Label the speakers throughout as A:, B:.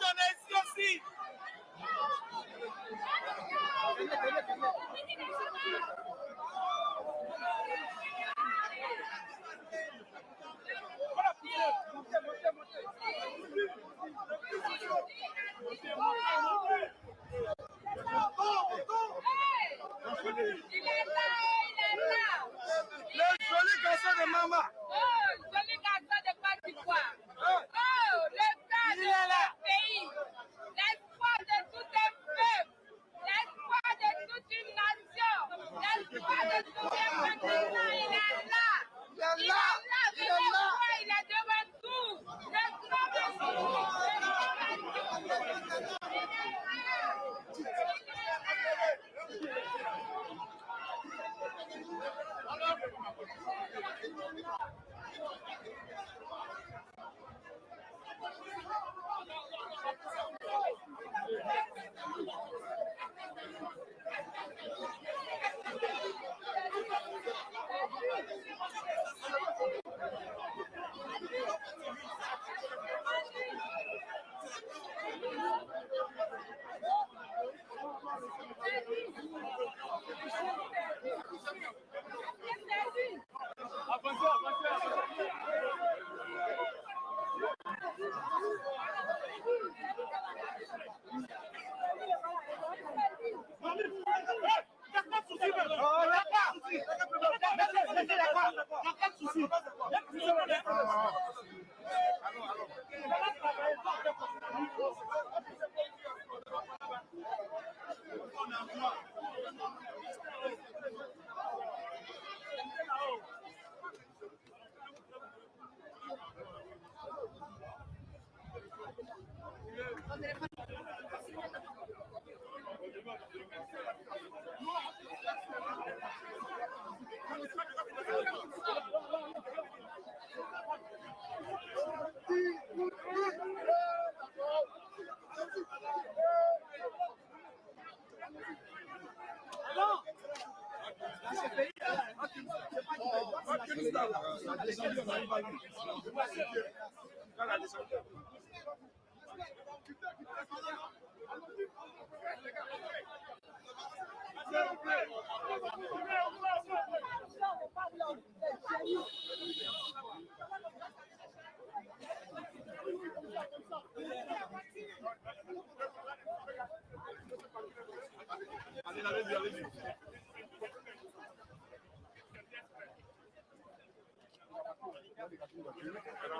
A: on est ici aussi. Le joli garçon de maman.
B: Oh, joli garçon de Côte d'Ivoire. Oh, le père de ce pays. L'espoir de tout un peuple. L'espoir de toute une nation. L'espoir de tout un continent. Il est là. Il est là. Il est là. Il est devant tout. Le grand Messie.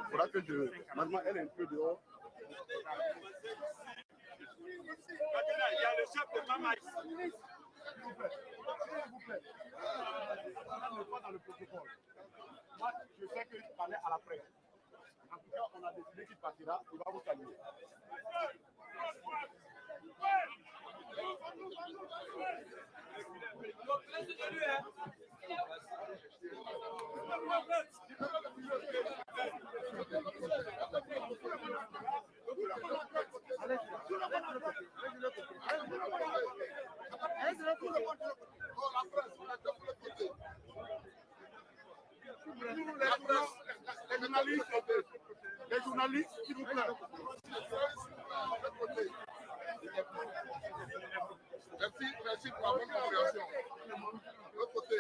C: Faudra que je... Maman, elle est un peu dehors.
A: Il y a le chef de maman ici.
C: S'il vous plaît. Ça n'est pas dans le protocole. Moi, je sais qu'il parlait à la presse. En tout cas, on a décidé qu'il partira. Il va vous saluer. Les journalistes, s'il vous plaît. Merci pour la bonne compréhension. De l'autre côté.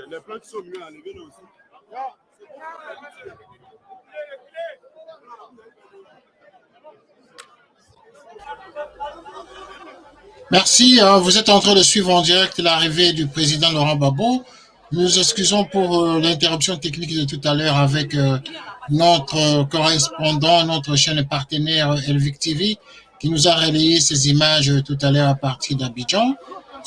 C: Les plans qui sont mieux à lever là aussi.
D: Merci. Vous êtes en train de suivre en direct l'arrivée du président Laurent Gbagbo. Nous nous excusons pour l'interruption technique de tout à l'heure avec notre correspondant, notre chaîne partenaire Elvic TV, qui nous a relayé ces images tout à l'heure à partir d'Abidjan.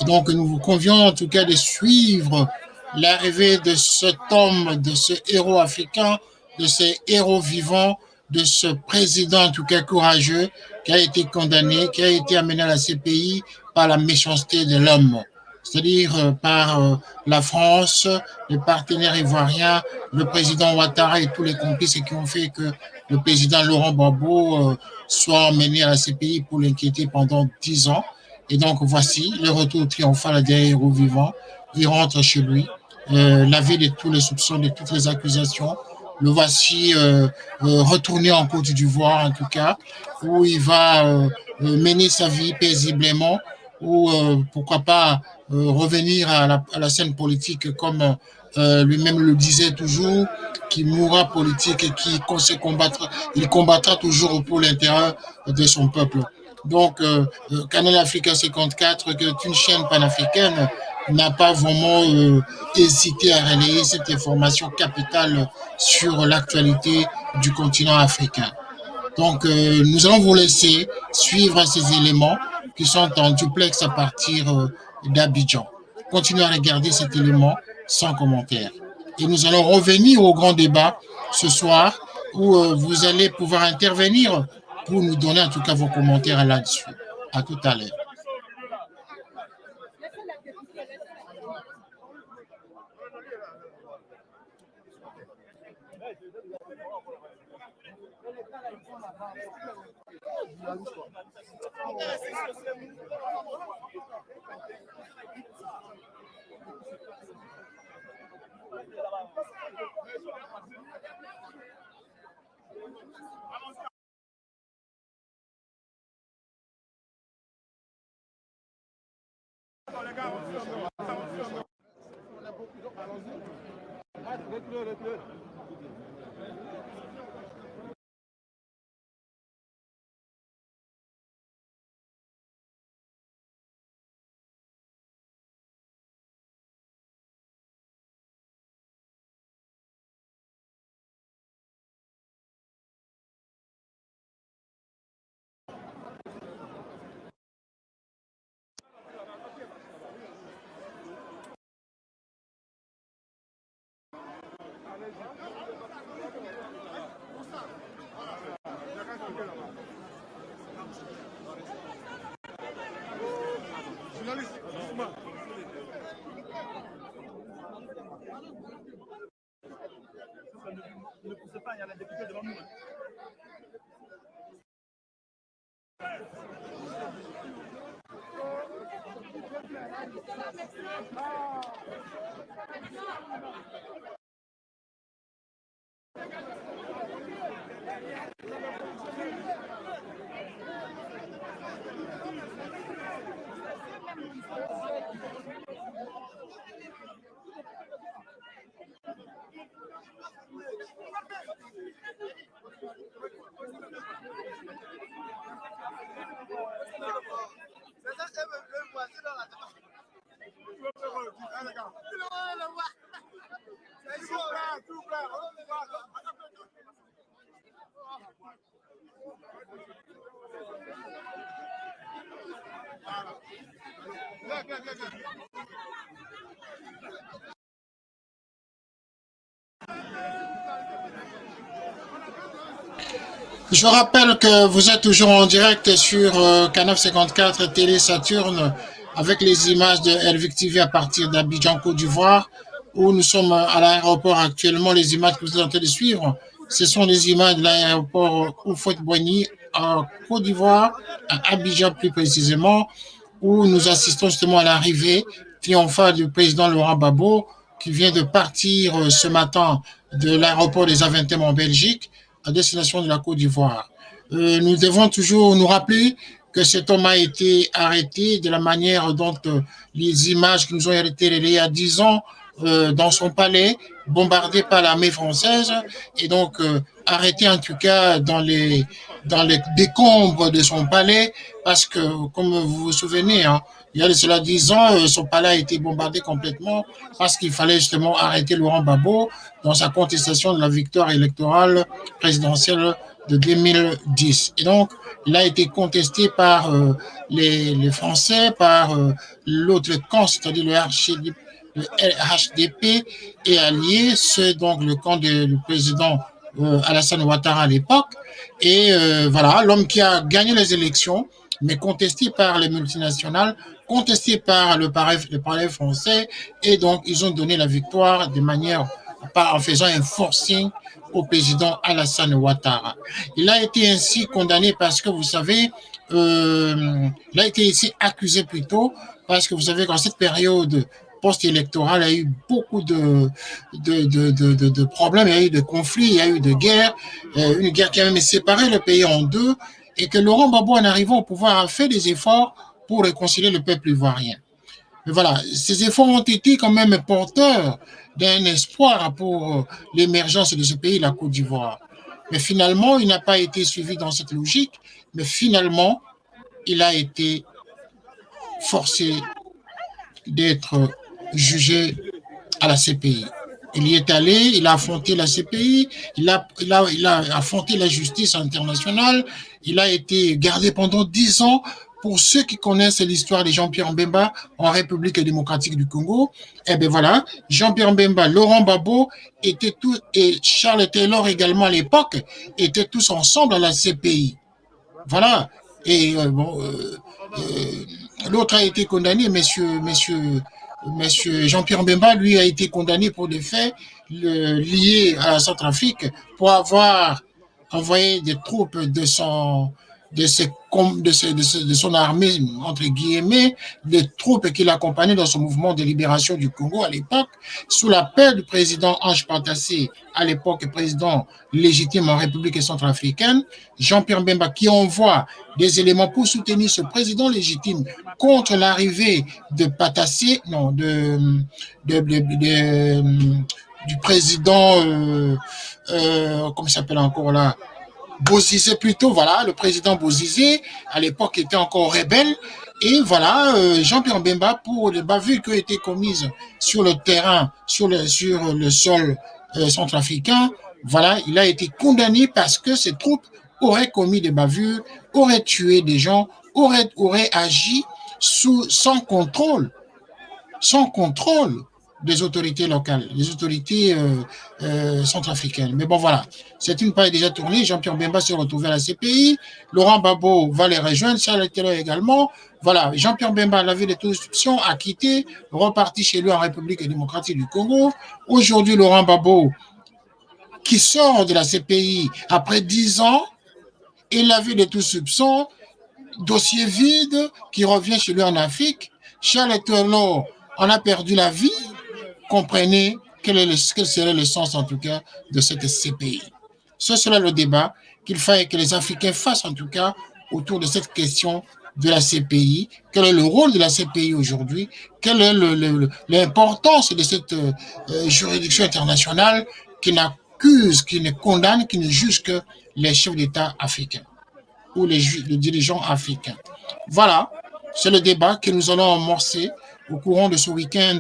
D: Et donc, nous vous convions en tout cas de suivre l'arrivée de cet homme, de ce héros africain, de ce héros vivant, de ce président en tout cas courageux, qui a été condamné, qui a été amené à la CPI par la méchanceté de l'homme, c'est-à-dire par la France, les partenaires ivoiriens, le président Ouattara et tous les complices qui ont fait que le président Laurent Gbagbo soit emmené à la CPI pour l'inquiéter pendant 10 ans. Et donc, voici le retour triomphal des héros vivants. Il rentre chez lui, lavé de tous les soupçons, de toutes les accusations. Le voici retourné en Côte d'Ivoire, en tout cas, où il va mener sa vie paisiblement, ou pourquoi pas revenir à la scène politique comme lui-même le disait toujours, qui mourra politique et qui il combattra toujours pour l'intérêt de son peuple. Donc, Canal Africa 54, qui est une chaîne panafricaine, n'a pas vraiment hésité à relayer cette information capitale sur l'actualité du continent africain. Donc, nous allons vous laisser suivre ces éléments qui sont en duplex à partir d'Abidjan. Continuez à regarder cet élément sans commentaire. Et nous allons revenir au grand débat ce soir où vous allez pouvoir intervenir pour nous donner en tout cas vos commentaires là-dessus. À tout à l'heure.
A: Ne poussez pas, il y a la députée devant nous.
D: Je rappelle que vous êtes toujours en direct sur Canal 54 Télé Saturne avec les images de Elvic TV à partir d'Abidjan, Côte d'Ivoire, où nous sommes à l'aéroport actuellement. Les images que vous êtes en train de suivre, ce sont les images de l'aéroport Houphouët-Boigny en Côte d'Ivoire, à Abidjan plus précisément, où nous assistons justement à l'arrivée triomphale du président Laurent Gbagbo, qui vient de partir ce matin de l'aéroport des Aventem en Belgique, à destination de la Côte d'Ivoire. Nous devons toujours nous rappeler que cet homme a été arrêté de la manière dont les images qui nous ont été relayées il y a 10 ans dans son palais, bombardé par l'armée française, et donc arrêté en tout cas dans les décombres de son palais, parce que, comme vous vous souvenez, hein, il y a de cela 10 ans, son palais a été bombardé complètement parce qu'il fallait justement arrêter Laurent Gbagbo dans sa contestation de la victoire électorale présidentielle de 2010. Et donc, il a été contesté par les Français, par l'autre camp, c'est-à-dire le HDP et alliés, c'est donc le camp du président Alassane Ouattara à l'époque. Et voilà, l'homme qui a gagné les élections, mais contesté par les multinationales, contesté par le parlement français, et donc ils ont donné la victoire de manière en faisant un forcing au président Alassane Ouattara. Il a été ainsi condamné parce que, vous savez, il a été ici accusé plutôt parce que vous savez qu'en cette période post-électorale, il y a eu beaucoup de problèmes, il y a eu de conflits, il y a eu de guerres, une guerre qui a même séparé le pays en deux, et que Laurent Gbagbo, en arrivant au pouvoir, a fait des efforts pour réconcilier le peuple ivoirien. Mais voilà, ces efforts ont été quand même porteurs d'un espoir pour l'émergence de ce pays, la Côte d'Ivoire. Mais finalement, il n'a pas été suivi dans cette logique, mais finalement, il a été forcé d'être jugé à la CPI. Il y est allé, il a affronté la CPI, il a affronté la justice internationale, il a été gardé pendant 10 ans. Pour ceux qui connaissent l'histoire de Jean-Pierre Mbemba en République démocratique du Congo, eh bien voilà, Jean-Pierre Mbemba, Laurent Gbagbo étaient tous, et Charles Taylor également à l'époque, étaient tous ensemble à la CPI. Voilà. Et l'autre a été condamné, monsieur Jean-Pierre Mbemba, lui, a été condamné pour des faits liés à la Centrafrique pour avoir envoyé des troupes de son armée, entre guillemets, des troupes qu'il accompagnait dans son mouvement de libération du Congo à l'époque, sous l'appel du président Ange Patassé, à l'époque président légitime en République centrafricaine, Jean-Pierre Mbemba, qui envoie des éléments pour soutenir ce président légitime contre l'arrivée de Patassé, non, du président, comment il s'appelle encore là, Bozizé plutôt, voilà, le président Bozizé, à l'époque, était encore rebelle. Et voilà, Jean-Pierre Mbemba, pour les bavures qui ont été commises sur le terrain, sur le sol centrafricain, voilà, il a été condamné parce que ses troupes auraient commis des bavures, auraient tué des gens, auraient agi sans contrôle des autorités locales, des autorités centrafricaines. Mais bon, voilà, c'est une page déjà tournée. Jean-Pierre Mbemba s'est retrouvé à la CPI. Laurent Gbagbo va les rejoindre, Charles Taylor également. Voilà, Jean-Pierre Mbemba, la ville de toute instruction, a quitté, reparti chez lui en République démocratique du Congo. Aujourd'hui, Laurent Gbagbo, qui sort de la CPI après 10 ans, et la ville de tout soupçon, dossier vide, qui revient chez lui en Afrique. Charles Taylor en a perdu la vie. Comprenez quel serait le sens, en tout cas, de cette CPI. Ce sera le débat qu'il faille que les Africains fassent, en tout cas, autour de cette question de la CPI. Quel est le rôle de la CPI aujourd'hui? Quelle est l'importance de cette juridiction internationale qui n'accuse, qui ne condamne, qui ne juge que les chefs d'État africains ou les dirigeants africains? Voilà, c'est le débat que nous allons amorcer au courant de ce week-end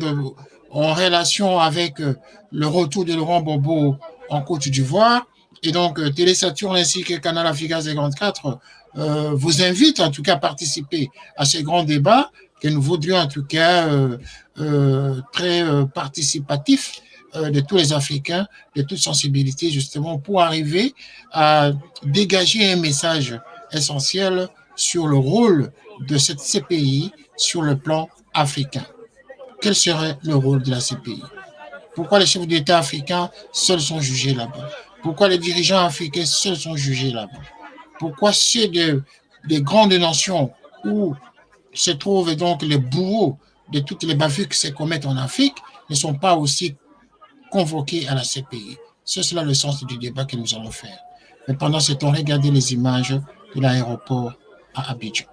D: en relation avec le retour de Laurent Gbagbo en Côte d'Ivoire. Et donc, Télé Saturne ainsi que Canal Africa 54 vous invitent en tout cas à participer à ces grands débats que nous voudrions en tout cas très participatifs de tous les Africains, de toute sensibilité, justement, pour arriver à dégager un message essentiel sur le rôle de cette CPI sur le plan africain. Quel serait le rôle de la CPI? Pourquoi les chefs d'État africains seuls sont jugés là-bas? Pourquoi les dirigeants africains seuls sont jugés là-bas? Pourquoi ceux des grandes nations où se trouvent donc les bourreaux de toutes les bavures qui se commettent en Afrique ne sont pas aussi convoqués à la CPI? C'est cela le sens du débat que nous allons faire. Mais pendant ce temps, regardez les images de l'aéroport à Abidjan.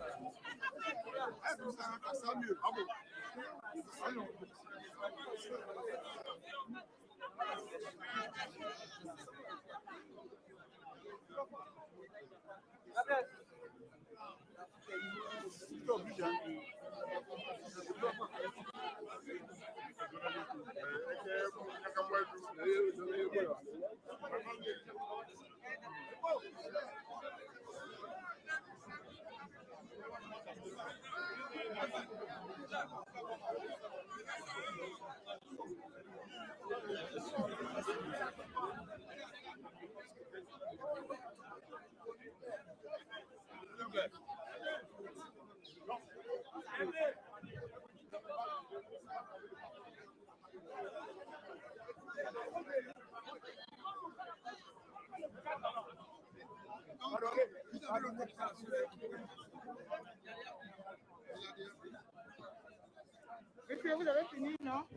E: Et puis vous avez fini, non?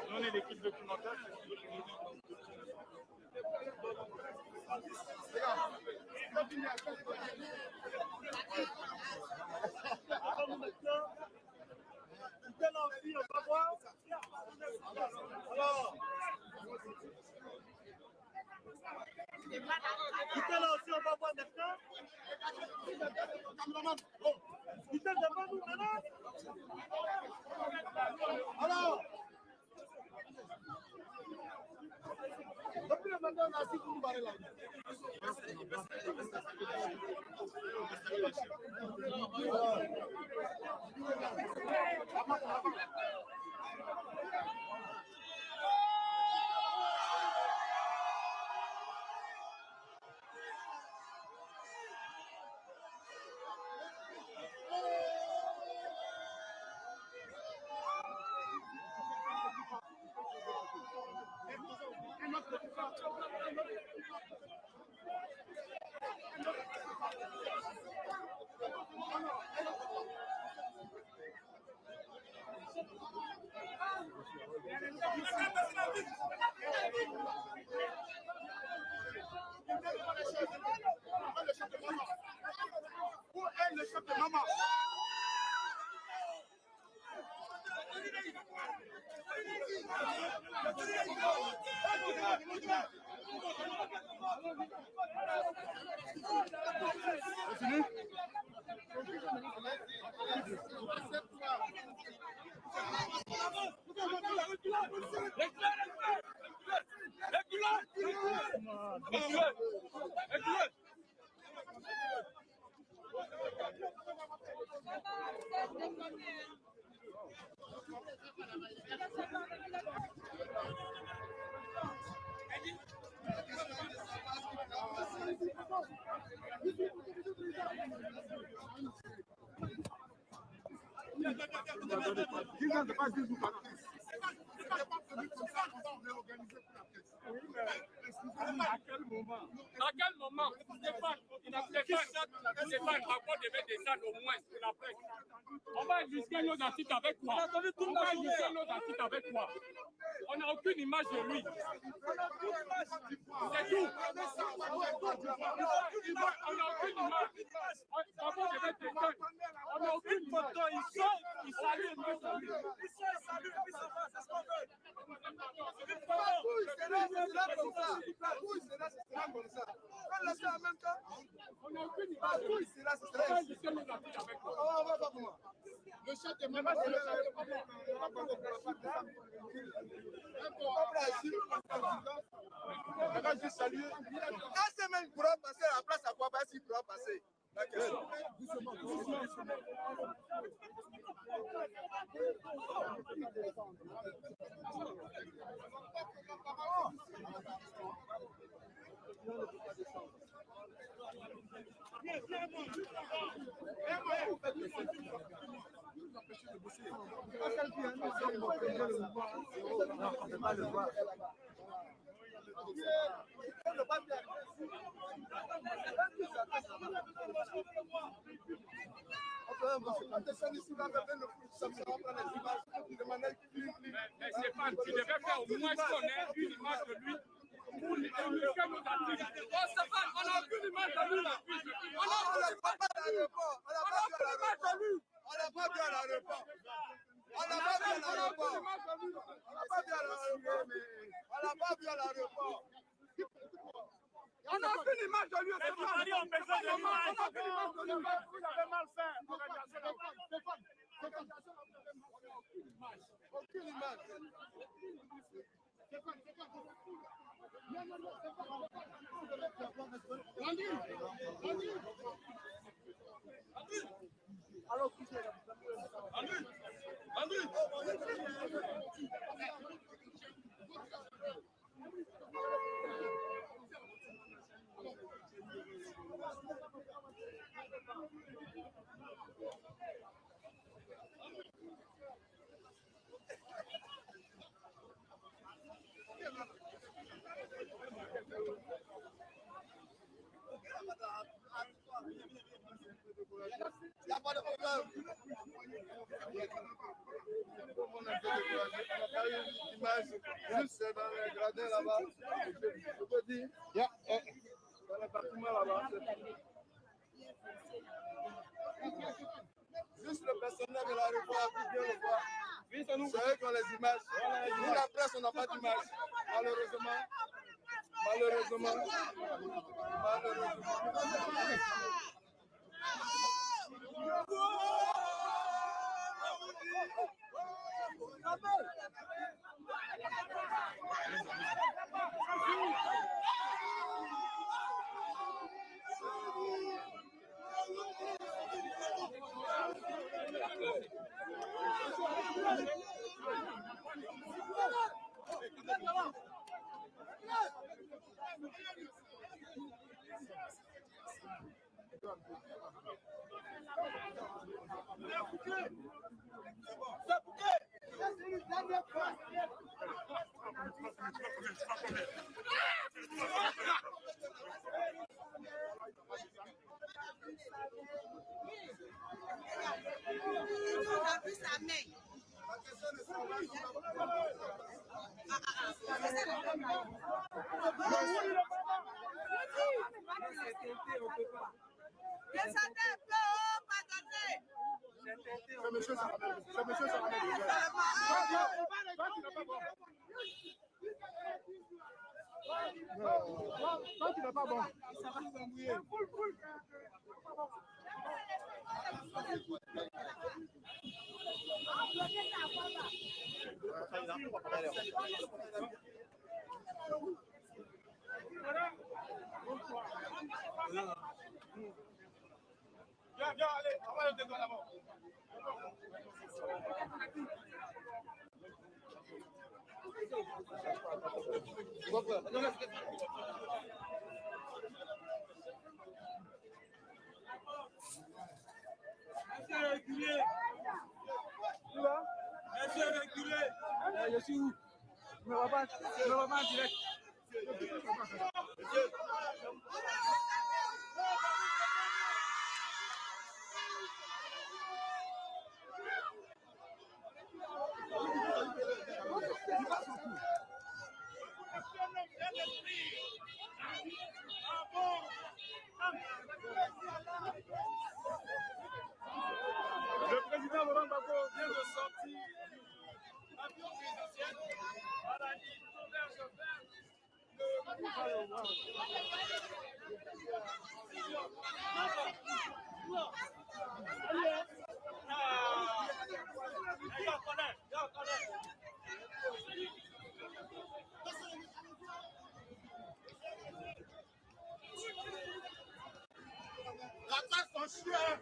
A: Donnez l'équipe documentaire. Alors maintenant, quelle envie on va voir. Alors, quelle envie on va voir maintenant. Quittez devant nous maintenant. Alors, depuis le matin, on a assis pour nous barrer là. Où est le chef de maman?
F: À quel moment Stéphane Rapport devait descendre au moins pour la presse. On va illustrer nos articles avec quoi? On va illustrer nos articles avec quoi? On n'a aucune image de lui. C'est tout. On n'a aucune image. Rapport devait descendre. On n'a aucune photo. Il sort, il salue. Il salue, il s'en va. C'est ce qu'on veut. On n'a aucune image.
C: Le chef de maman, la semaine pourra passer à la place à quoi s'il pourra passer. La question.
F: Mais Stéphane, tu devais faire au moins qu'on ait une image de lui. Pour illustrer nos articles. Oh Stéphane, on n'a aucune image de lui là. On n'a pas vu à l'aéroport. On n'a pas vu à l'aéroport. On n'a pas vu à l'aéroport. On n'a pas vu à l'aéroport. On n'a aucune image de lui.
A: Mais vous allez en besoin de l'image. Vous avez mal fait.
C: Aucune image. Il n'y a pas de problème. On a pas eu l'image juste dans les gradins là-bas. Je peux dire, dans le bâtiment là-bas. Juste le personnel de l'aéroport a pu bien le voir. C'est eux qui ont les images. Nous, la presse, on n'a pas d'image. Malheureusement. Quand tu n'es pas bon, ça va nous embrouiller. Viens, allez, on va le décoller d'abord. Monsieur régulier. Tu vas? Monsieur régulier. Je suis où? Je me vois pas en direct. Le président Laurent Gbagbo vient de sortir du avion présidentiel. Voilà, il converge vers la classe en chien.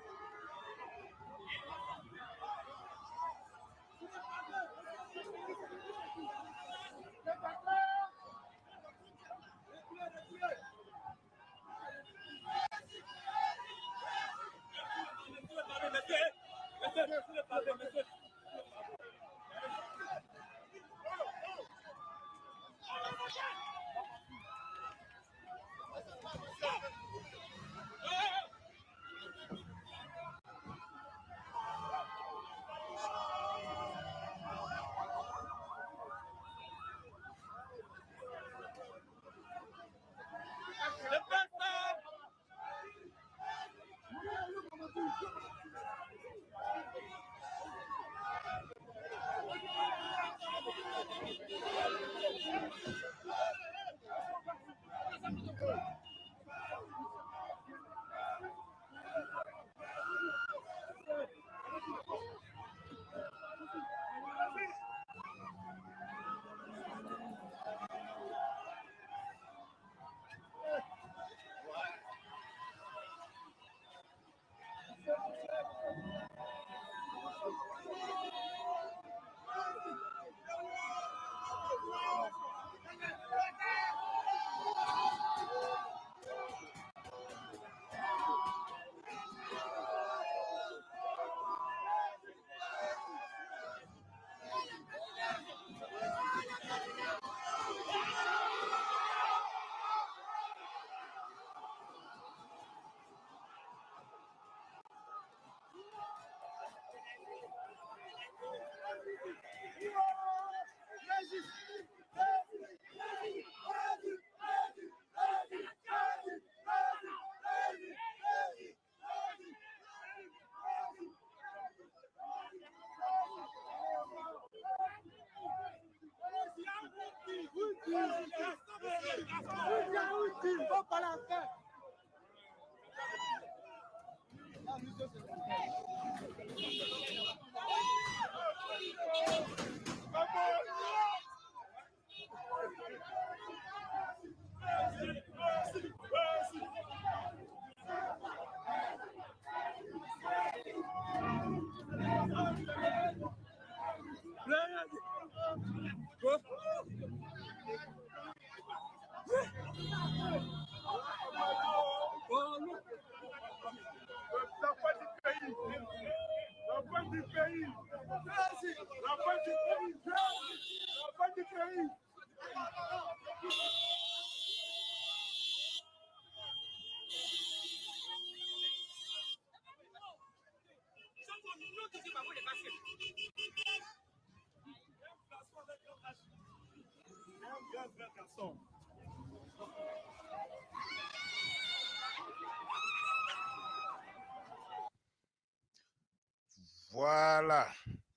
A: Voilà.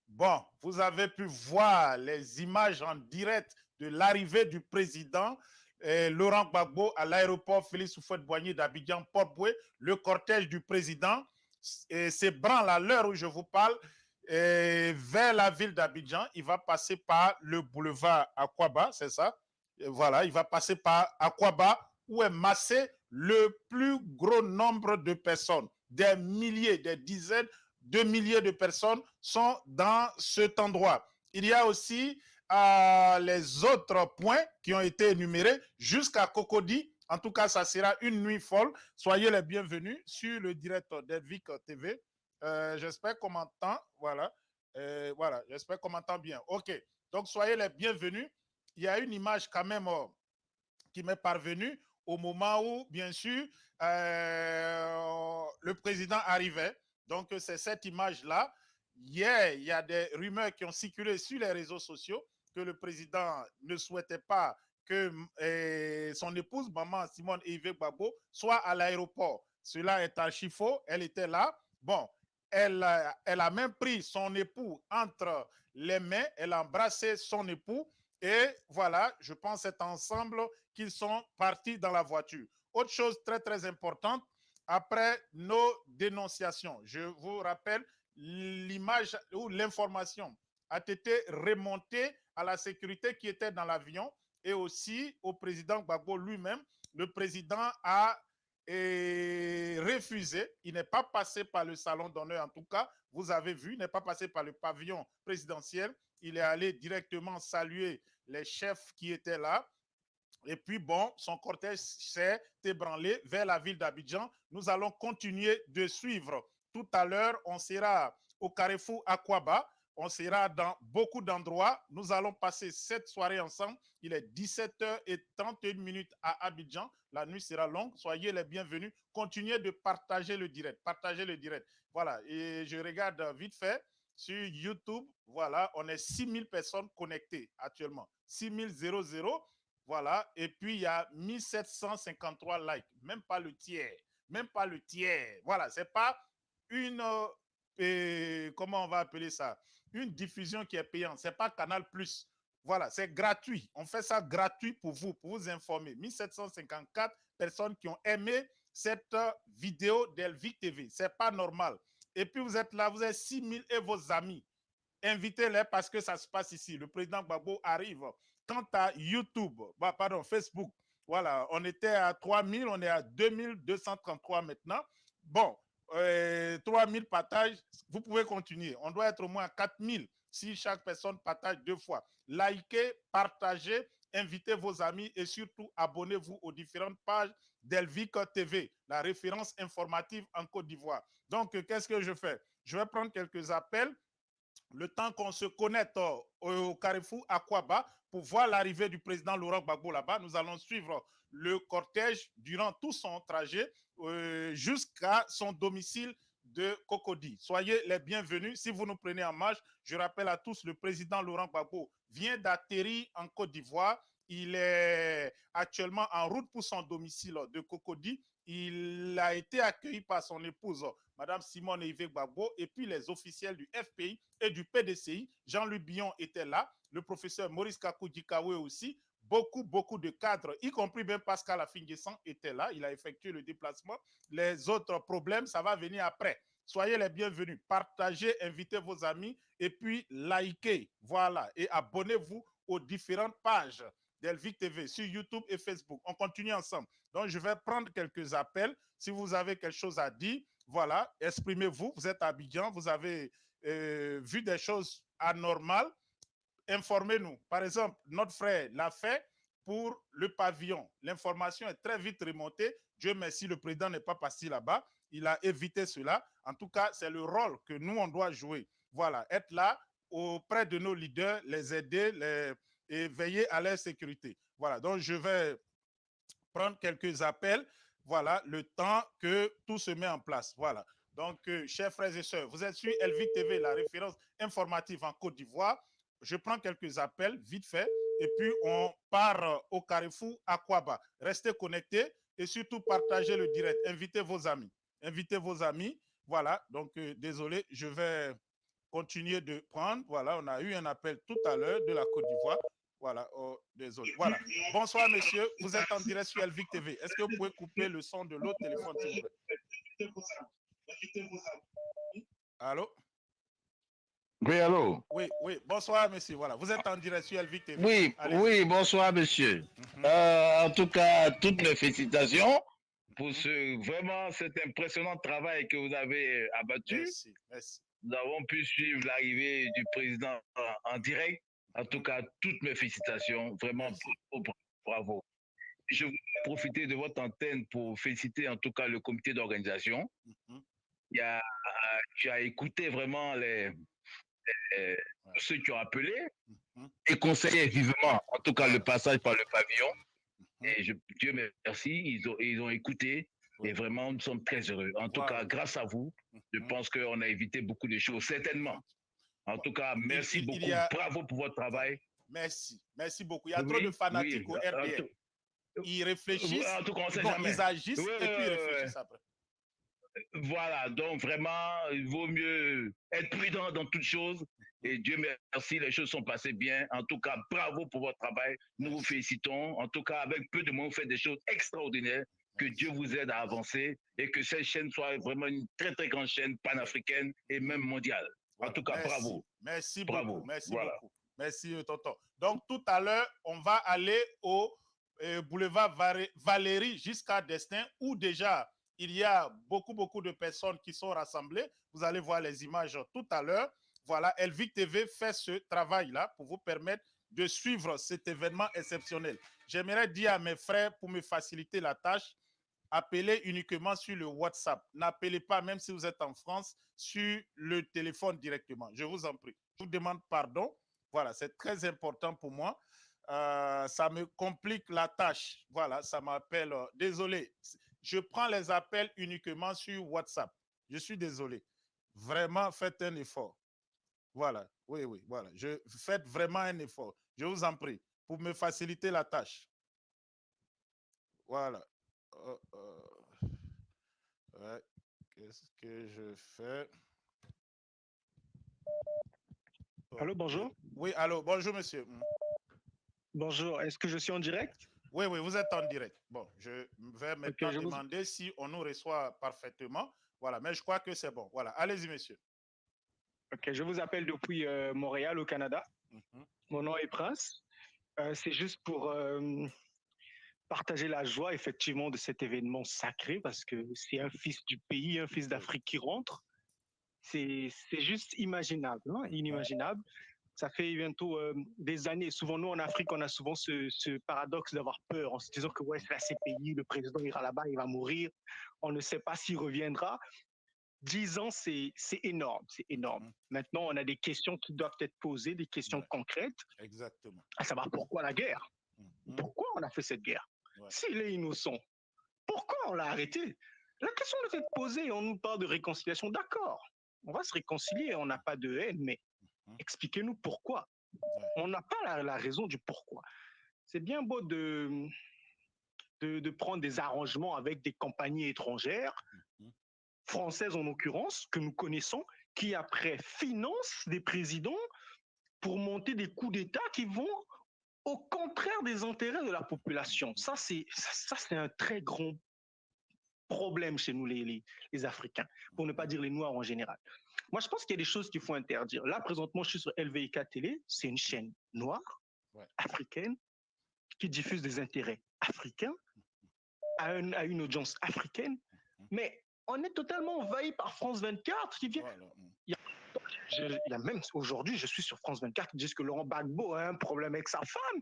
A: Bon, vous avez pu voir les images en direct de l'arrivée du président Laurent Gbagbo à l'aéroport Félix Houphouët-Boigny d'Abidjan Port-Boué. Le cortège du président s'ébranle à l'heure où je vous parle vers la ville d'Abidjan. Il va passer par le boulevard Akwaba, c'est ça? Et voilà, il va passer par Akwaba où est massé le plus gros nombre de personnes. Des milliers, des dizaines de milliers de personnes sont dans cet endroit. Il y a aussi les autres points qui ont été énumérés jusqu'à Cocody. En tout cas, ça sera une nuit folle. Soyez les bienvenus sur le direct d'Elvic TV. J'espère qu'on m'entend. Voilà. Voilà, j'espère qu'on m'entend bien. OK. Donc, soyez les bienvenus. Il y a une image quand même qui m'est parvenue au moment où, bien sûr, le président arrivait. Donc, c'est cette image-là. Hier, il y a des rumeurs qui ont circulé sur les réseaux sociaux que le président ne souhaitait pas que son épouse, maman Simone Yves Gbagbo, soit à l'aéroport. Cela est archi faux. Elle était là. Bon, elle a même pris son époux entre les mains. Elle a embrassé son époux. Et voilà, je pense c'est ensemble qu'ils sont partis dans la voiture. Autre chose très, très importante, après nos dénonciations, je vous rappelle, l'image ou l'information a été remontée à la sécurité qui était dans l'avion et aussi au président Gbagbo lui-même. Le président a refusé, il n'est pas passé par le salon d'honneur en tout cas, vous avez vu, il n'est pas passé par le pavillon présidentiel, il est allé directement saluer les chefs qui étaient là. Et puis, bon, son cortège s'est ébranlé vers la ville d'Abidjan. Nous allons continuer de suivre. Tout à l'heure, on sera au Carrefour Akwaba. On sera dans beaucoup d'endroits. Nous allons passer cette soirée ensemble. Il est 17h31 à Abidjan. La nuit sera longue. Soyez les bienvenus. Continuez de partager le direct. Partagez le direct. Voilà. Et je regarde vite fait sur YouTube. Voilà. On est 6000 personnes connectées actuellement. 6000. Voilà. Et puis, il y a 1753 likes. Même pas le tiers. Même pas le tiers. Voilà. C'est pas une... comment on va appeler ça? Une diffusion qui est payante. C'est pas Canal+. Voilà. C'est gratuit. On fait ça gratuit pour vous informer. 1754 personnes qui ont aimé cette vidéo d'Elvic TV. C'est pas normal. Et puis, vous êtes là. Vous êtes 6000 et vos amis. Invitez-les parce que ça se passe ici. Le président Gbagbo arrive. Quant à YouTube, pardon, Facebook, voilà, on était à 3000, on est à 2233 maintenant. Bon, 3000 partages, vous pouvez continuer. On doit être au moins à 4000 si chaque personne partage 2 fois. Likez, partagez, invitez vos amis et surtout abonnez-vous aux différentes pages d'Elvic TV, la référence informative en Côte d'Ivoire. Donc, qu'est-ce que je fais? Je vais prendre quelques appels. Le temps qu'on se connecte au Carrefour Akwaba pour voir l'arrivée du président Laurent Gbagbo là-bas. Nous allons suivre le cortège durant tout son trajet jusqu'à son domicile de Cocody. Soyez les bienvenus. Si vous nous prenez en marche, je rappelle à tous, le président Laurent Gbagbo vient d'atterrir en Côte d'Ivoire. Il est actuellement en route pour son domicile de Cocody. Il a été accueilli par son épouse, Mme Simone Yves Gbagbo, et puis les officiels du FPI et du PDCI. Jean-Louis Billon était là, le professeur Maurice Kakou-Dikawe aussi. Beaucoup de cadres, y compris même Pascal Afingessant était là. Il a effectué le déplacement. Les autres problèmes, ça va venir après. Soyez les bienvenus. Partagez, invitez vos amis et puis likez. Voilà. Et abonnez-vous aux différentes pages d'Elvic TV sur YouTube et Facebook. On continue ensemble. Donc, je vais prendre quelques appels. Si vous avez quelque chose à dire, voilà, exprimez-vous. Vous êtes à Abidjan, vous avez vu des choses anormales. Informez-nous. Par exemple, notre frère l'a fait pour le pavillon. L'information est très vite remontée. Dieu merci, le président n'est pas passé là-bas. Il a évité cela. En tout cas, c'est le rôle que nous, on doit jouer. Voilà, être là auprès de nos leaders, les aider et veiller à leur sécurité. Voilà, donc je vais prendre quelques appels. Voilà, le temps que tout se met en place. Voilà. Donc, chers frères et sœurs, vous êtes sur Elvic TV, la référence informative en Côte d'Ivoire. Je prends quelques appels, vite fait, et puis on part au Carrefour Aquaba. Restez connectés et surtout partagez le direct. Invitez vos amis. Invitez vos amis. Voilà, donc désolé, je vais continuer de prendre. Voilà, on a eu un appel tout à l'heure de la Côte d'Ivoire. Voilà, oh, désolé. Voilà. Bonsoir, messieurs. Vous êtes en direct sur Elvic TV. Est-ce que vous pouvez couper le son de l'autre téléphone, s'il vous plaît? Allô?
G: Oui, allô?
A: Oui. Bonsoir, monsieur. Voilà, vous êtes en direct sur Elvic TV.
G: Oui, oui, bonsoir, monsieur. En tout cas, toutes mes félicitations pour vraiment cet impressionnant travail que vous avez abattu.
A: Merci.
G: Nous avons pu suivre l'arrivée du président en direct. En tout cas, toutes mes félicitations. Vraiment, bravo. Je voulais profiter de votre antenne pour féliciter en tout cas le comité d'organisation. Tu as écouté vraiment ceux qui ont appelé et conseillé vivement, en tout cas, le passage par le pavillon. Et Dieu merci, ils ont écouté et vraiment, nous sommes très heureux. En tout cas, grâce à vous, je pense qu'on a évité beaucoup de choses, certainement. En tout cas, merci beaucoup. Bravo pour votre travail.
A: Merci beaucoup. Il y a trop de fanatiques au RDR. Ils réfléchissent,
G: en tout cas,
A: ils agissent et puis ils réfléchissent après.
G: Voilà, donc vraiment, il vaut mieux être prudent dans toutes choses. Et Dieu merci, les choses sont passées bien. En tout cas, bravo pour votre travail. Nous vous félicitons. En tout cas, avec peu de mots, vous faites des choses extraordinaires. Que Dieu vous aide à avancer et que cette chaîne soit vraiment une très, très grande chaîne panafricaine et même mondiale. En tout cas, bravo.
A: Merci
G: bravo.
A: Beaucoup. Merci beaucoup. Merci, tonton. Donc, tout à l'heure, on va aller au boulevard Valérie jusqu'à Destin où déjà il y a beaucoup de personnes qui sont rassemblées. Vous allez voir les images tout à l'heure. Voilà, Elvic TV fait ce travail-là pour vous permettre de suivre cet événement exceptionnel. J'aimerais dire à mes frères, pour me faciliter la tâche, appelez uniquement sur le WhatsApp. N'appelez pas, même si vous êtes en France, sur le téléphone directement. Je vous en prie. Je vous demande pardon. Voilà, c'est très important pour moi. Ça me complique la tâche. Voilà, ça m'appelle. Désolé. Je prends les appels uniquement sur WhatsApp. Je suis désolé. Vraiment, faites un effort. Voilà, oui, voilà. Faites vraiment un effort. Je vous en prie, pour me faciliter la tâche. Voilà. Ouais. Qu'est-ce que je fais?
H: Allô, bonjour.
A: Oui, allô, bonjour, monsieur.
H: Bonjour, est-ce que je suis en direct?
A: Oui, vous êtes en direct. Bon, je vais maintenant demander si on nous reçoit parfaitement. Voilà, mais je crois que c'est bon. Voilà, allez-y, monsieur.
H: Ok, je vous appelle depuis Montréal, au Canada. Mon nom est Prince. C'est juste pour partager la joie, effectivement, de cet événement sacré, parce que c'est un fils du pays, un fils d'Afrique qui rentre. C'est juste imaginable, hein, inimaginable. Ça fait bientôt des années. Souvent, nous, en Afrique, on a souvent ce paradoxe d'avoir peur en se disant que ouais, c'est la CPI, le président ira là-bas, il va mourir. On ne sait pas s'il reviendra. 10 ans, c'est énorme, c'est énorme. Maintenant, on a des questions qui doivent être posées, des questions concrètes.
A: Exactement.
H: À savoir pourquoi la guerre? Pourquoi on a fait cette guerre? S'il est innocent, pourquoi on l'a arrêté? La question doit être posée. On nous parle de réconciliation. D'accord, on va se réconcilier, on n'a pas de haine, mais expliquez-nous pourquoi. On n'a pas la raison du pourquoi. C'est bien beau de prendre des arrangements avec des compagnies étrangères, françaises en l'occurrence, que nous connaissons, qui après financent des présidents pour monter des coups d'État qui vont au contraire des intérêts de la population. Ça, c'est un très grand problème chez nous, les Africains, pour ne pas dire les Noirs en général. Moi, je pense qu'il y a des choses qu'il faut interdire. Là, présentement, je suis sur LVIK Télé, c'est une chaîne noire, africaine, qui diffuse des intérêts africains à une audience africaine, mais on est totalement envahi par France 24 qui vient... Il y a même aujourd'hui, je suis sur France 24 qui disent que Laurent Gbagbo a un problème avec sa femme.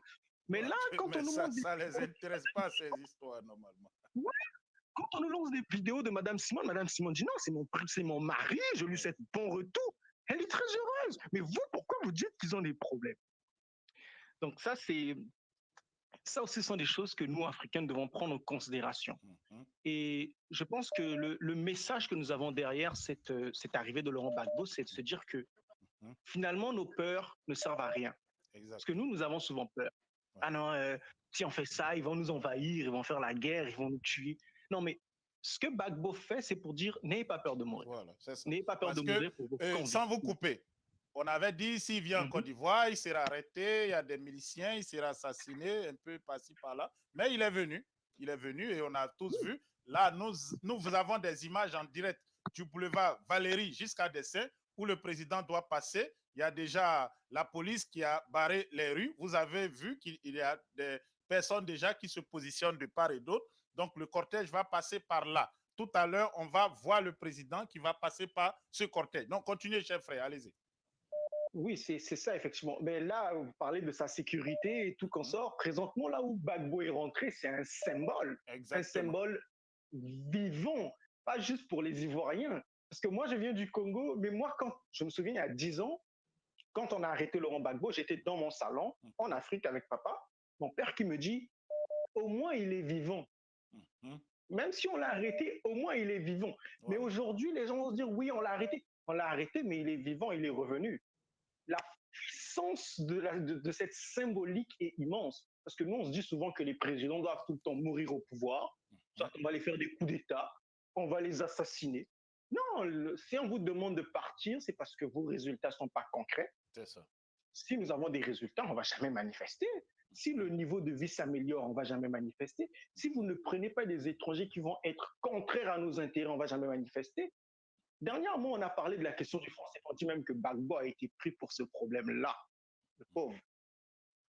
H: Mais là, quand on nous montre...
A: Ça ne les intéresse pas, ces histoires, normalement.
H: Ouais. Quand on nous lance des vidéos de Madame Simone dit non, c'est mon mari, je lui souhaite bon retour. Elle est très heureuse. Mais vous, pourquoi vous dites qu'ils ont des problèmes? Donc ça aussi sont des choses que nous, Africains, devons prendre en considération. Et je pense que le message que nous avons derrière cette arrivée de Laurent Gbagbo, c'est de se dire que finalement, nos peurs ne servent à rien. Parce que nous avons souvent peur. Ah non, si on fait ça, ils vont nous envahir, ils vont faire la guerre, ils vont nous tuer. Non, mais ce que Gbagbo fait, c'est pour dire, n'ayez pas peur de mourir.
A: Voilà,
H: n'ayez pas peur de mourir pour vous
A: sans vous couper, on avait dit, s'il vient en Côte d'Ivoire, il sera arrêté, il y a des miliciens, il sera assassiné, un peu par-ci, par-là. Mais il est venu et on a tous vu. Là, nous avons des images en direct du boulevard Valéry jusqu'à Dessin, où le président doit passer. Il y a déjà la police qui a barré les rues. Vous avez vu qu'il y a des personnes déjà qui se positionnent de part et d'autre. Donc, le cortège va passer par là. Tout à l'heure, on va voir le président qui va passer par ce cortège. Donc, continuez, chers frères, allez-y.
H: Oui, c'est ça, effectivement. Mais là, vous parlez de sa sécurité et tout consort. Présentement, là où Gbagbo est rentré, c'est un symbole. Exactement. Un symbole vivant, pas juste pour les Ivoiriens. Parce que moi, je viens du Congo, mais moi, quand je me souviens, il y a 10 ans, quand on a arrêté Laurent Gbagbo, j'étais dans mon salon, en Afrique avec papa. Mon père qui me dit, au moins, il est vivant. Même si on l'a arrêté, au moins, il est vivant. Mais aujourd'hui, les gens vont se dire, oui, on l'a arrêté, mais il est vivant, il est revenu. La puissance de cette symbolique est immense. Parce que nous, on se dit souvent que les présidents doivent tout le temps mourir au pouvoir. Soit on va les faire des coups d'État, on va les assassiner. Non, si on vous demande de partir, c'est parce que vos résultats ne sont pas concrets.
A: C'est ça.
H: Si nous avons des résultats, on ne va jamais manifester. Si le niveau de vie s'améliore, on ne va jamais manifester. Si vous ne prenez pas des étrangers qui vont être contraires à nos intérêts, on ne va jamais manifester. Dernièrement, on a parlé de la question du franc CFA. On dit même que Gbagbo a été pris pour ce problème-là, le pauvre.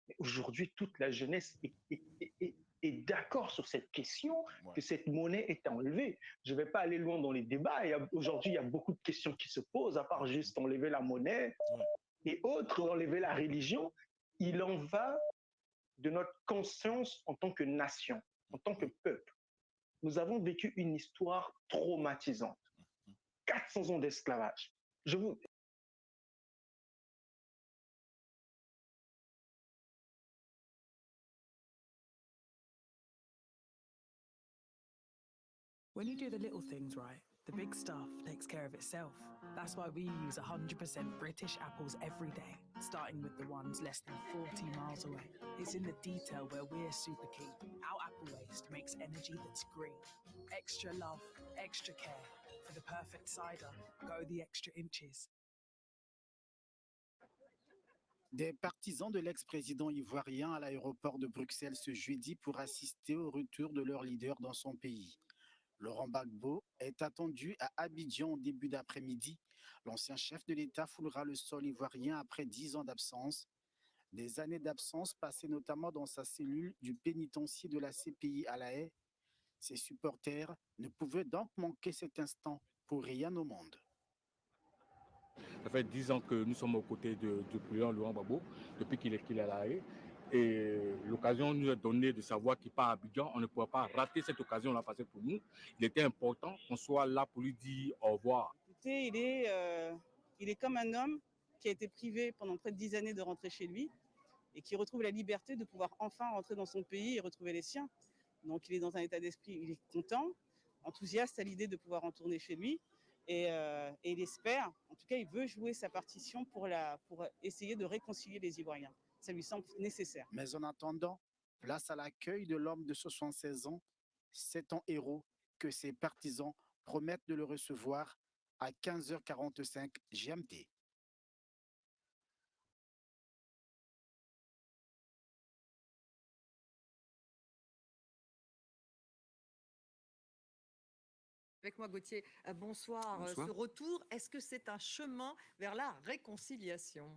H: Mais aujourd'hui, toute la jeunesse est d'accord sur cette question, que cette monnaie est enlevée. Je ne vais pas aller loin dans les débats. Aujourd'hui, il y a beaucoup de questions qui se posent, à part juste enlever la monnaie et autres, enlever la religion. Il en va de notre conscience en tant que nation, en tant que peuple. Nous avons vécu une histoire traumatisante. 400 ans d'esclavage.
I: When you do the little things right, the big stuff takes care of itself. That's why we use 100% British apples every day, starting with the ones less than 40 miles away. It's in the detail where we're super keen. Our apple waste makes energy that's green. Extra love, extra care. For the perfect cider, go the extra inches.
J: Des partisans de l'ex-président ivoirien à l'aéroport de Bruxelles ce jeudi pour assister au retour de leur leader dans son pays. Laurent Gbagbo est attendu à Abidjan au début d'après-midi. L'ancien chef de l'État foulera le sol ivoirien après 10 ans d'absence. Des années d'absence passées notamment dans sa cellule du pénitencier de la CPI à La Haye. Ses supporters ne pouvaient donc manquer cet instant pour rien au monde.
K: Ça fait 10 ans que nous sommes aux côtés du président Laurent Gbagbo, depuis qu'il est à La Haye. Et l'occasion nous est donnée de savoir qu'il part à Abidjan. On ne pourra pas rater cette occasion-là parce que pour nous, il était important qu'on soit là pour lui dire au revoir.
L: Écoutez, il est comme un homme qui a été privé pendant près de 10 années de rentrer chez lui et qui retrouve la liberté de pouvoir enfin rentrer dans son pays et retrouver les siens. Donc il est dans un état d'esprit, il est content. enthousiaste à l'idée de pouvoir retourner chez lui. Et il espère, en tout cas, il veut jouer sa partition pour essayer de réconcilier les Ivoiriens. Ça lui semble nécessaire.
J: Mais en attendant, place à l'accueil de l'homme de 76 ans, 7 ans héros, que ses partisans promettent de le recevoir à 15h45 GMT.
M: Avec moi, Gauthier. Bonsoir.
N: Bonsoir.
M: Ce retour, est-ce que c'est un chemin vers la réconciliation?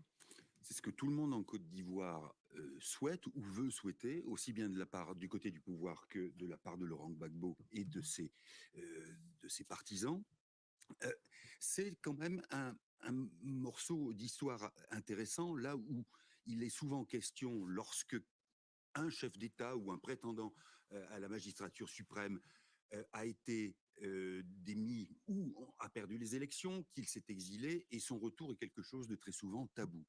N: C'est ce que tout le monde en Côte d'Ivoire souhaite ou veut souhaiter, aussi bien de la part du côté du pouvoir que de la part de Laurent Gbagbo et de ses partisans. C'est quand même un morceau d'histoire intéressant, là où il est souvent question, lorsque un chef d'État ou un prétendant à la magistrature suprême a été démis ou a perdu les élections, qu'il s'est exilé, et son retour est quelque chose de très souvent tabou.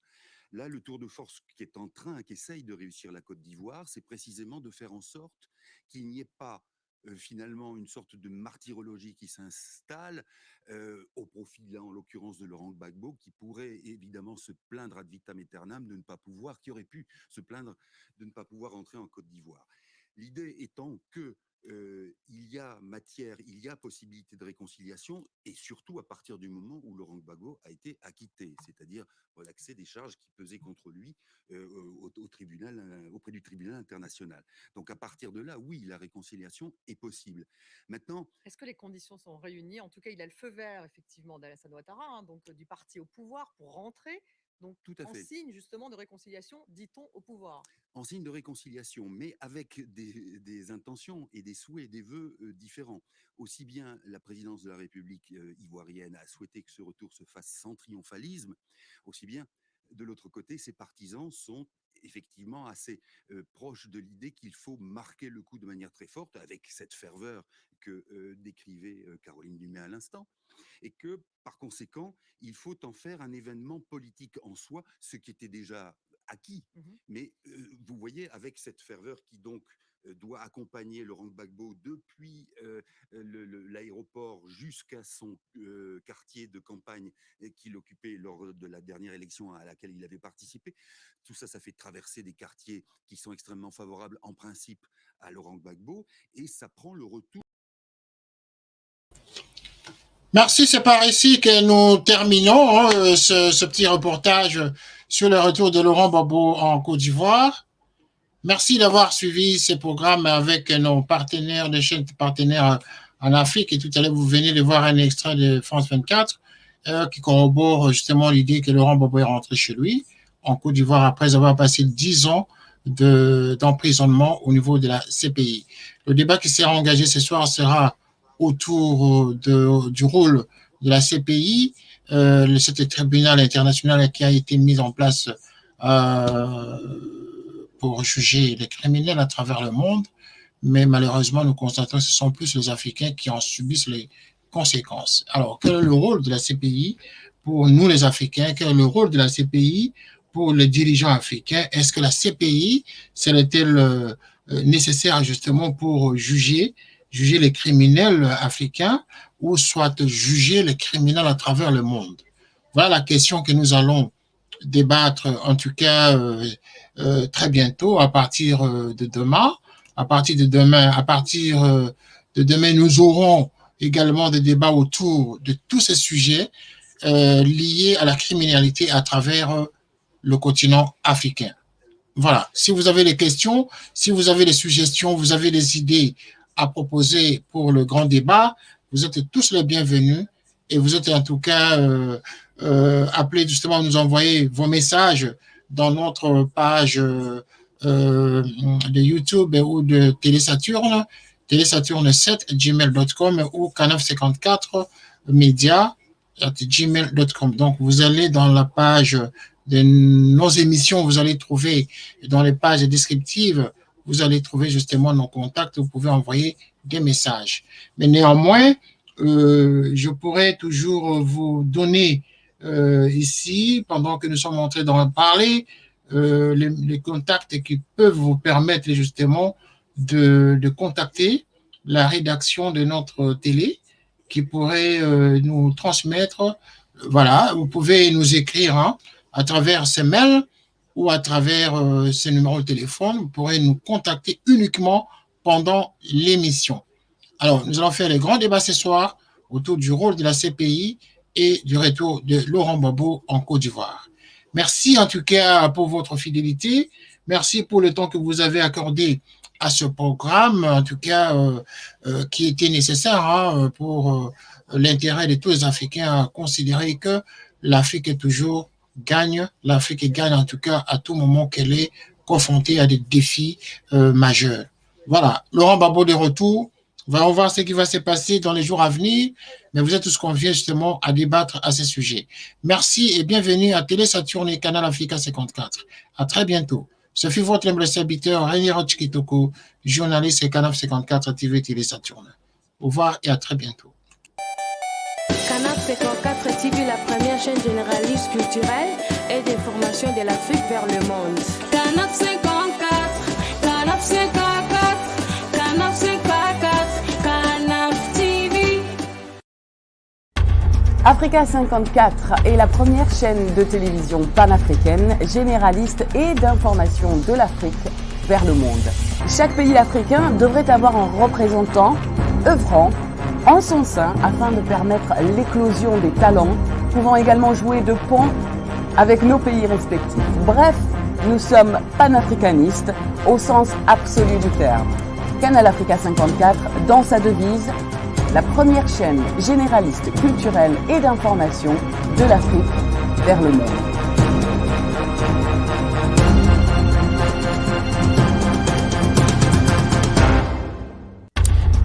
N: Là, le tour de force qu'essaye de réussir la Côte d'Ivoire, c'est précisément de faire en sorte qu'il n'y ait pas finalement une sorte de martyrologie qui s'installe au profit, là, en l'occurrence, de Laurent Gbagbo, qui pourrait évidemment se plaindre ad vitam aeternam de ne pas pouvoir, qui aurait pu se plaindre de ne pas pouvoir entrer en Côte d'Ivoire. L'idée étant que il y a matière, il y a possibilité de réconciliation, et surtout à partir du moment où Laurent Gbagbo a été acquitté, c'est-à-dire relaxé des charges qui pesaient contre lui au tribunal, auprès du tribunal international. Donc à partir de là, oui, la réconciliation est possible. Maintenant,
M: est-ce que les conditions sont réunies? En tout cas, il a le feu vert, effectivement, d'Alassane Ouattara, donc du parti au pouvoir, pour rentrer. Donc,
N: tout à fait.
M: Signe justement de réconciliation, dit-on, au pouvoir.
N: En signe de réconciliation, mais avec des intentions et des souhaits et des vœux différents. Aussi bien la présidence de la République ivoirienne a souhaité que ce retour se fasse sans triomphalisme, aussi bien de l'autre côté, ses partisans sont effectivement assez proches de l'idée qu'il faut marquer le coup de manière très forte, avec cette ferveur que décrivait Caroline Dumais à l'instant, et que, par conséquent, il faut en faire un événement politique en soi, ce qui était déjà acquis. Mais vous voyez, avec cette ferveur qui donc doit accompagner Laurent Gbagbo depuis l'aéroport jusqu'à son quartier de campagne qu'il occupait lors de la dernière élection à laquelle il avait participé. Tout ça, ça fait traverser des quartiers qui sont extrêmement favorables en principe à Laurent Gbagbo, et ça prend le retour.
D: Merci, c'est par ici que nous terminons ce petit reportage sur le retour de Laurent Gbagbo en Côte d'Ivoire. Merci d'avoir suivi ces programmes avec nos partenaires, des chaînes partenaires en Afrique. Et tout à l'heure, vous venez de voir un extrait de France 24 qui corrobore justement l'idée que Laurent Gbagbo est rentré chez lui en Côte d'Ivoire après avoir passé 10 ans d'emprisonnement au niveau de la CPI. Le débat qui sera engagé ce soir sera autour du rôle de la CPI, cet tribunal international qui a été mis en place pour juger les criminels à travers le monde, mais malheureusement, nous constatons que ce sont plus les Africains qui en subissent les conséquences. Alors, quel est le rôle de la CPI pour nous les Africains? Quel est le rôle de la CPI pour les dirigeants africains? Est-ce que la CPI serait-elle nécessaire justement pour juger les criminels africains ou soit juger les criminels à travers le monde? Voilà la question que nous allons débattre, en tout cas très bientôt, à partir de demain. À partir de demain, nous aurons également des débats autour de tous ces sujets liés à la criminalité à travers le continent africain. Voilà. Si vous avez des questions, si vous avez des suggestions, vous avez des idées à proposer pour le grand débat, vous êtes tous les bienvenus et vous êtes en tout cas appelés justement à nous envoyer vos messages dans notre page de YouTube ou de Télésaturne, télésaturne7@gmail.com ou canaf54media@gmail.com. Donc, vous allez dans la page de nos émissions, vous allez trouver dans les pages descriptives, vous allez trouver justement nos contacts, vous pouvez envoyer des messages. Mais néanmoins, je pourrais toujours vous donner ici, pendant que nous sommes en train d'en parler, les contacts qui peuvent vous permettre justement de contacter la rédaction de notre télé qui pourrait nous transmettre. Voilà, vous pouvez nous écrire à travers ces mails ou à travers ces numéros de téléphone. Vous pourrez nous contacter uniquement pendant l'émission. Alors, nous allons faire les grands débats ce soir autour du rôle de la CPI et du retour de Laurent Gbagbo en Côte d'Ivoire. Merci en tout cas pour votre fidélité. Merci pour le temps que vous avez accordé à ce programme, en tout cas qui était nécessaire pour l'intérêt de tous les Africains à considérer que l'Afrique est toujours gagne. L'Afrique gagne en tout cas à tout moment qu'elle est confrontée à des défis majeurs. Voilà, Laurent Gbagbo de retour. On va voir ce qui va se passer dans les jours à venir, mais vous êtes tous conviés justement à débattre à ce sujet. Merci et bienvenue à Télé Saturne et Canal Africa 54. À très bientôt. Ce fut votre humble serviteur, René Roch-Kitoko, journaliste et Canal 54 TV Télé Saturne. Au revoir et à très bientôt.
O: Canal 54 TV, la première chaîne généraliste culturelle et d'information de l'Afrique vers le monde. Canal 54, Canal 54, Canal 54, Canal TV.
P: Africa 54 est la première chaîne de télévision panafricaine, généraliste et d'information de l'Afrique vers le monde. Chaque pays africain devrait avoir un représentant œuvrant en son sein afin de permettre l'éclosion des talents, pouvant également jouer de pont avec nos pays respectifs. Bref, nous sommes panafricanistes au sens absolu du terme. Canal Africa 54, dans sa devise, la première chaîne généraliste culturelle et d'information de l'Afrique vers le monde.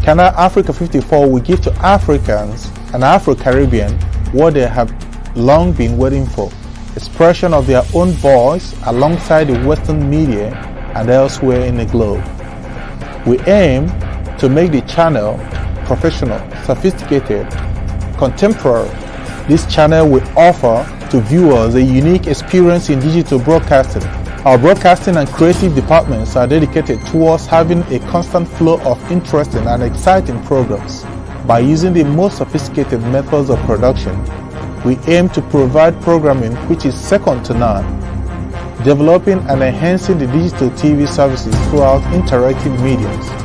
Q: Canal Africa 54 will give to Africans and Afro-Caribbean what they have long been waiting for, expression of their own voice alongside the Western media and elsewhere in the globe. We aim to make the channel professional, sophisticated, contemporary. This channel will offer to viewers a unique experience in digital broadcasting. Our broadcasting and creative departments are dedicated towards having a constant flow of interesting and exciting programs. By using the most sophisticated methods of production, we aim to provide programming which is second to none, developing and enhancing the digital TV services throughout interactive mediums.